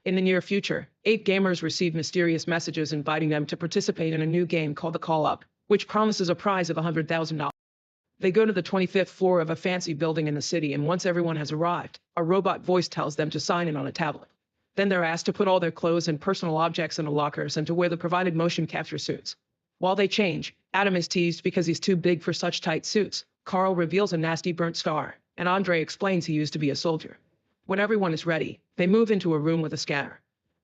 In the near future, 8 gamers receive mysterious messages inviting them to participate in a new game called the Call Up, which promises a prize of $100,000. They go to the 25th floor of a fancy building in the city, and once everyone has arrived, a robot voice tells them to sign in on a tablet. Then they're asked to put all their clothes and personal objects into lockers and to wear the provided motion capture suits. While they change, Adam is teased because he's too big for such tight suits. Carl reveals a nasty burnt scar, and Andre explains he used to be a soldier. When everyone is ready, they move into a room with a scanner.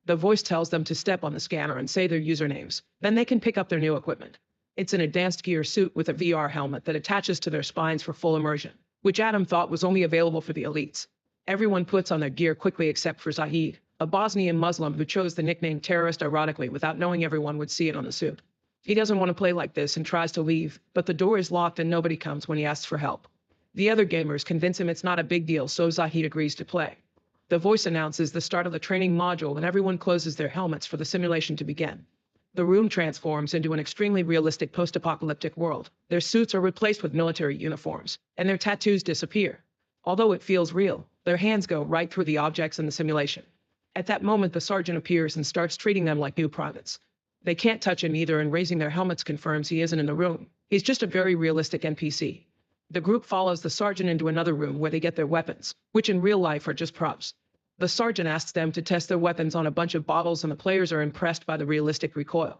The voice tells them to step on the scanner and say their usernames. Then they can pick up their new equipment. It's an advanced gear suit with a VR helmet that attaches to their spines for full immersion, which Adam thought was only available for the elites. Everyone puts on their gear quickly except for Zahid, a Bosnian Muslim who chose the nickname terrorist ironically without knowing everyone would see it on the suit. He doesn't want to play like this and tries to leave, but the door is locked and nobody comes when he asks for help. The other gamers convince him it's not a big deal, so Zahid agrees to play. The voice announces the start of the training module and everyone closes their helmets for the simulation to begin. The room transforms into an extremely realistic post-apocalyptic world. Their suits are replaced with military uniforms, and their tattoos disappear. Although it feels real, their hands go right through the objects in the simulation. At that moment, the sergeant appears and starts treating them like new privates. They can't touch him either, and raising their helmets confirms he isn't in the room. He's just a very realistic NPC. The group follows the sergeant into another room where they get their weapons, which in real life are just props. The sergeant asks them to test their weapons on a bunch of bottles, and the players are impressed by the realistic recoil.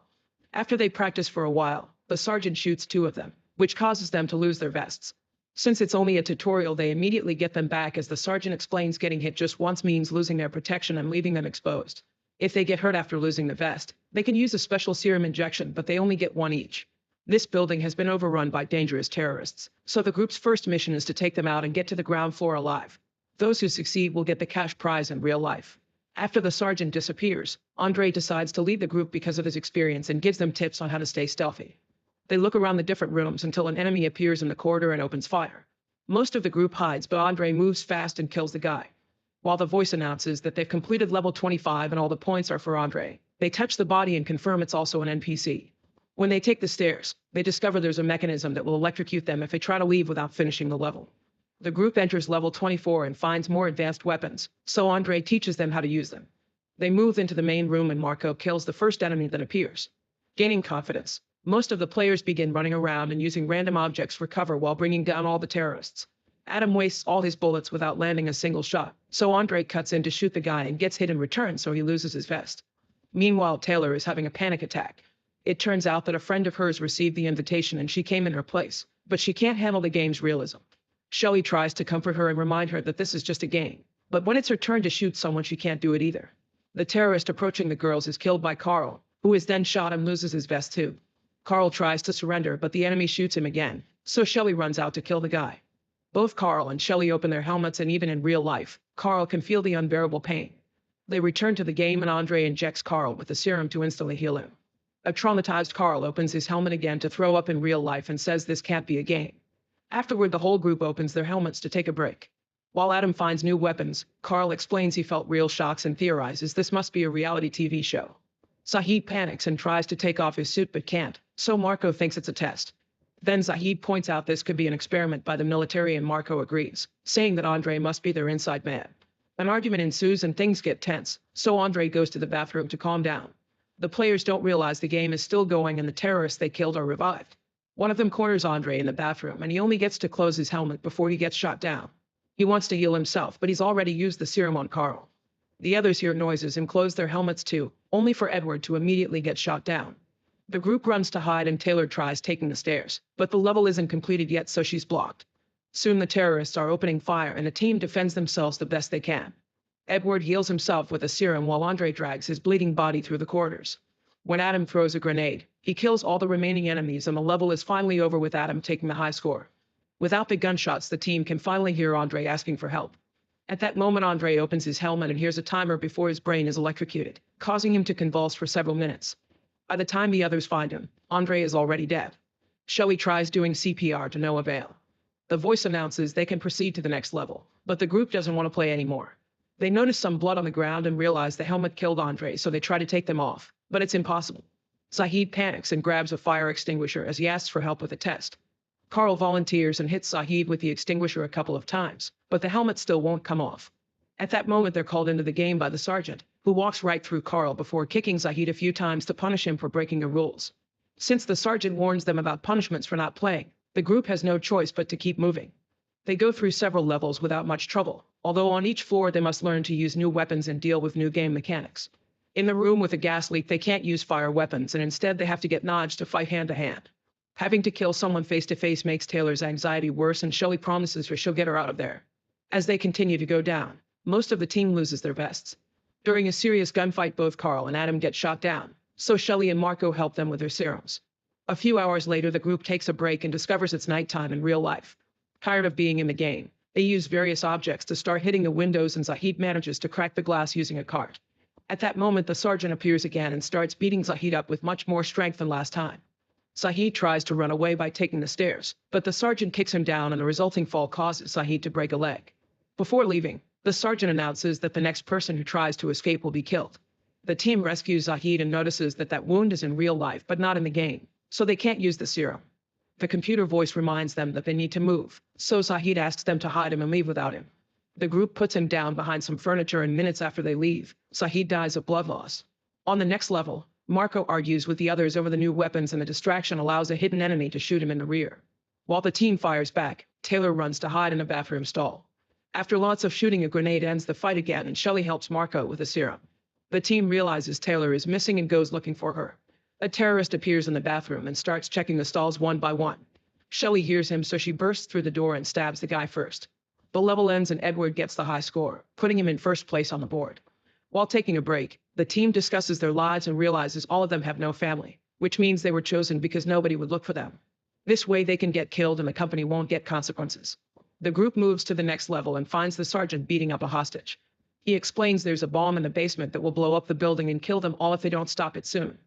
After they practice for a while, the sergeant shoots 2 of them, which causes them to lose their vests. Since it's only a tutorial, they immediately get them back as the sergeant explains getting hit just once means losing their protection and leaving them exposed. If they get hurt after losing the vest, they can use a special serum injection, but they only get 1 each. This building has been overrun by dangerous terrorists, so the group's first mission is to take them out and get to the ground floor alive. Those who succeed will get the cash prize in real life. After the sergeant disappears, Andre decides to lead the group because of his experience and gives them tips on how to stay stealthy. They look around the different rooms until an enemy appears in the corridor and opens fire. Most of the group hides, but Andre moves fast and kills the guy. While the voice announces that they've completed level 25 and all the points are for Andre, they touch the body and confirm it's also an NPC. When they take the stairs, they discover there's a mechanism that will electrocute them if they try to leave without finishing the level. The group enters level 24 and finds more advanced weapons, so Andre teaches them how to use them. They move into the main room and Marco kills the first enemy that appears. Gaining confidence, most of the players begin running around and using random objects for cover while bringing down all the terrorists. Adam wastes all his bullets without landing a single shot, so Andre cuts in to shoot the guy and gets hit in return, so he loses his vest. Meanwhile, Taylor is having a panic attack. It turns out that a friend of hers received the invitation and she came in her place, but she can't handle the game's realism. Shelley tries to comfort her and remind her that this is just a game, but when it's her turn to shoot someone, she can't do it either. The terrorist approaching the girls is killed by Carl, who is then shot and loses his vest too. Carl tries to surrender, but the enemy shoots him again, so Shelley runs out to kill the guy. Both Carl and Shelley open their helmets, and even in real life, Carl can feel the unbearable pain. They return to the game and Andre injects Carl with the serum to instantly heal him. A traumatized Carl opens his helmet again to throw up in real life and says this can't be a game. Afterward, the whole group opens their helmets to take a break. While Adam finds new weapons, Carl explains he felt real shocks and theorizes this must be a reality TV show. Zahid panics and tries to take off his suit but can't, so Marco thinks it's a test. Then Zahid points out this could be an experiment by the military and Marco agrees, saying that Andre must be their inside man. An argument ensues and things get tense, so Andre goes to the bathroom to calm down. The players don't realize the game is still going and the terrorists they killed are revived. One of them corners Andre in the bathroom and he only gets to close his helmet before he gets shot down. He wants to heal himself, but he's already used the serum on Carl. The others hear noises and close their helmets too, only for Edward to immediately get shot down. The group runs to hide and Taylor tries taking the stairs, but the level isn't completed yet, so she's blocked. Soon the terrorists are opening fire and the team defends themselves the best they can. Edward heals himself with a serum while Andre drags his bleeding body through the corridors. When Adam throws a grenade, he kills all the remaining enemies and the level is finally over with Adam taking the high score. Without the gunshots, the team can finally hear Andre asking for help. At that moment, Andre opens his helmet and hears a timer before his brain is electrocuted, causing him to convulse for several minutes. By the time the others find him, Andre is already dead. Shelley tries doing CPR to no avail. The voice announces they can proceed to the next level, but the group doesn't want to play anymore. They notice some blood on the ground and realize the helmet killed Andre, so they try to take them off, but it's impossible. Zahid panics and grabs a fire extinguisher as he asks for help with a test. Carl volunteers and hits Zahid with the extinguisher a couple of times, but the helmet still won't come off. At that moment, they're called into the game by the sergeant, who walks right through Carl before kicking Zahid a few times to punish him for breaking the rules. Since the sergeant warns them about punishments for not playing, the group has no choice but to keep moving. They go through several levels without much trouble, although on each floor they must learn to use new weapons and deal with new game mechanics. In the room with a gas leak, they can't use fire weapons, and instead they have to get Naj to fight hand-to-hand. Having to kill someone face-to-face makes Taylor's anxiety worse, and Shelley promises her she'll get her out of there. As they continue to go down, most of the team loses their vests. During a serious gunfight, both Carl and Adam get shot down, so Shelley and Marco help them with their serums. A few hours later, the group takes a break and discovers it's nighttime in real life. Tired of being in the game, they use various objects to start hitting the windows, and Zahid manages to crack the glass using a cart. At that moment, the sergeant appears again and starts beating Zahid up with much more strength than last time. Zahid tries to run away by taking the stairs, but the sergeant kicks him down, and the resulting fall causes Zahid to break a leg. Before leaving, the sergeant announces that the next person who tries to escape will be killed. The team rescues Zahid and notices that that wound is in real life but not in the game, so they can't use the serum. The computer voice reminds them that they need to move, so Zahid asks them to hide him and leave without him. The group puts him down behind some furniture, and minutes after they leave, Zahid dies of blood loss. On the next level, Marco argues with the others over the new weapons, and the distraction allows a hidden enemy to shoot him in the rear. While the team fires back, Taylor runs to hide in a bathroom stall. After lots of shooting, a grenade ends the fight again, and Shelley helps Marco with a serum. The team realizes Taylor is missing and goes looking for her. A terrorist appears in the bathroom and starts checking the stalls one by one. Shelley hears him, so she bursts through the door and stabs the guy first. The level ends and Edward gets the high score, putting him in first place on the board. While taking a break, the team discusses their lives and realizes all of them have no family, which means they were chosen because nobody would look for them. This way they can get killed and the company won't get consequences. The group moves to the next level and finds the sergeant beating up a hostage. He explains there's a bomb in the basement that will blow up the building and kill them all if they don't stop it soon.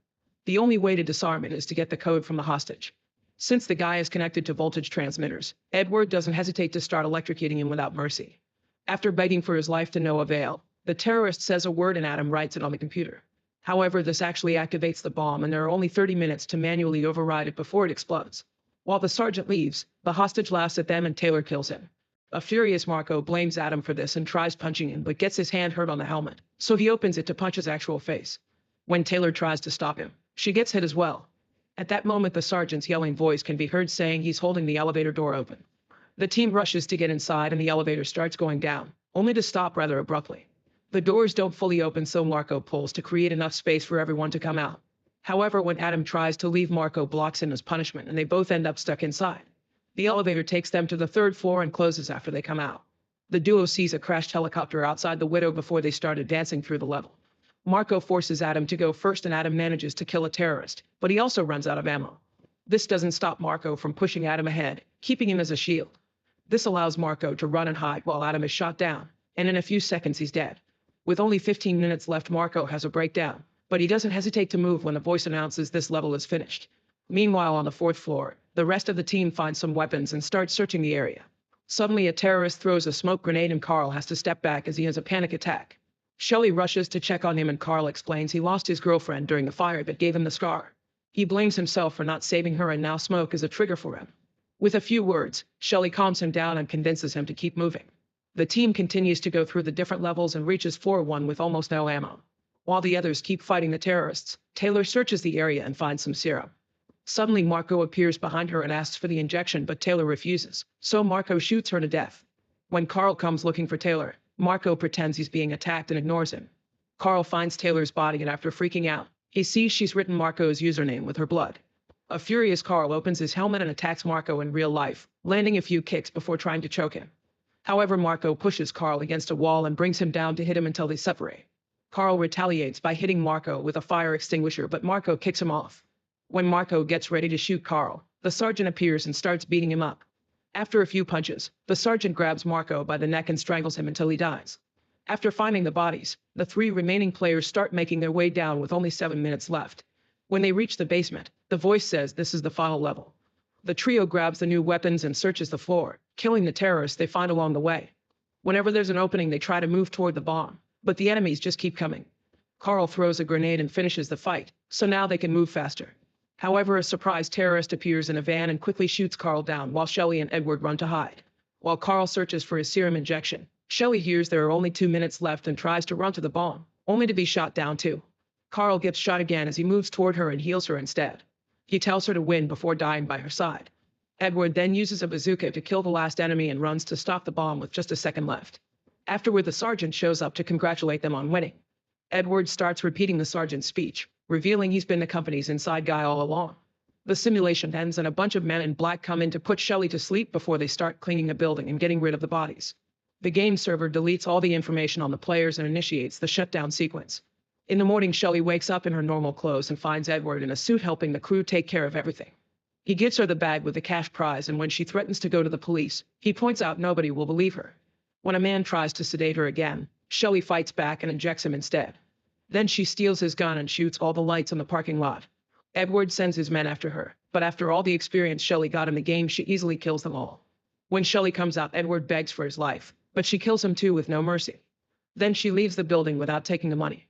The only way to disarm it is to get the code from the hostage. Since the guy is connected to voltage transmitters, Edward doesn't hesitate to start electrocuting him without mercy. After begging for his life to no avail, the terrorist says a word and Adam writes it on the computer. However, this actually activates the bomb, and there are only 30 minutes to manually override it before it explodes. While the sergeant leaves, the hostage laughs at them and Taylor kills him. A furious Marco blames Adam for this and tries punching him, but gets his hand hurt on the helmet, so he opens it to punch his actual face. When Taylor tries to stop him, she gets hit as well. At that moment, the sergeant's yelling voice can be heard saying he's holding the elevator door open. The team rushes to get inside and the elevator starts going down, only to stop rather abruptly. The doors don't fully open, so Marco pulls to create enough space for everyone to come out. However, when Adam tries to leave, Marco blocks him as punishment and they both end up stuck inside. The elevator takes them to the third floor and closes after they come out. The duo sees a crashed helicopter outside the window before they started dancing through the level. Marco forces Adam to go first and Adam manages to kill a terrorist, but he also runs out of ammo. This doesn't stop Marco from pushing Adam ahead, keeping him as a shield. This allows Marco to run and hide while Adam is shot down, and in a few seconds he's dead. With only 15 minutes left, Marco has a breakdown, but he doesn't hesitate to move when a voice announces this level is finished. Meanwhile, on the fourth floor, the rest of the team finds some weapons and starts searching the area. Suddenly, a terrorist throws a smoke grenade and Carl has to step back as he has a panic attack. Shelley rushes to check on him and Carl explains he lost his girlfriend during the fire that gave him the scar. He blames himself for not saving her, and now smoke is a trigger for him. With a few words, Shelley calms him down and convinces him to keep moving. The team continues to go through the different levels and reaches floor 1 with almost no ammo. While the others keep fighting the terrorists, Taylor searches the area and finds some serum. Suddenly, Marco appears behind her and asks for the injection, but Taylor refuses, so Marco shoots her to death. When Carl comes looking for Taylor, Marco pretends he's being attacked and ignores him. Carl finds Taylor's body and after freaking out, he sees she's written Marco's username with her blood. A furious Carl opens his helmet and attacks Marco in real life, landing a few kicks before trying to choke him. However, Marco pushes Carl against a wall and brings him down to hit him until they separate. Carl retaliates by hitting Marco with a fire extinguisher, but Marco kicks him off. When Marco gets ready to shoot Carl, the sergeant appears and starts beating him up. After a few punches, the sergeant grabs Marco by the neck and strangles him until he dies. After finding the bodies, the 3 remaining players start making their way down with only 7 minutes left. When they reach the basement, the voice says this is the final level. The trio grabs the new weapons and searches the floor, killing the terrorists they find along the way. Whenever there's an opening, they try to move toward the bomb, but the enemies just keep coming. Carl throws a grenade and finishes the fight, so now they can move faster. However, a surprise terrorist appears in a van and quickly shoots Carl down while Shelley and Edward run to hide. While Carl searches for his serum injection, Shelley hears there are only 2 minutes left and tries to run to the bomb, only to be shot down too. Carl gets shot again as he moves toward her and heals her instead. He tells her to win before dying by her side. Edward then uses a bazooka to kill the last enemy and runs to stop the bomb with just a second left. Afterward, the sergeant shows up to congratulate them on winning. Edward starts repeating the sergeant's speech, revealing he's been the company's inside guy all along. The simulation ends and a bunch of men in black come in to put Shelley to sleep before they start cleaning the building and getting rid of the bodies. The game server deletes all the information on the players and initiates the shutdown sequence. In the morning, Shelley wakes up in her normal clothes and finds Edward in a suit helping the crew take care of everything. He gives her the bag with the cash prize, and when she threatens to go to the police, he points out nobody will believe her. When a man tries to sedate her again, Shelley fights back and injects him instead. Then she steals his gun and shoots all the lights in the parking lot. Edward sends his men after her, but after all the experience Shelley got in the game, she easily kills them all. When Shelley comes out, Edward begs for his life, but she kills him too with no mercy. Then she leaves the building without taking the money.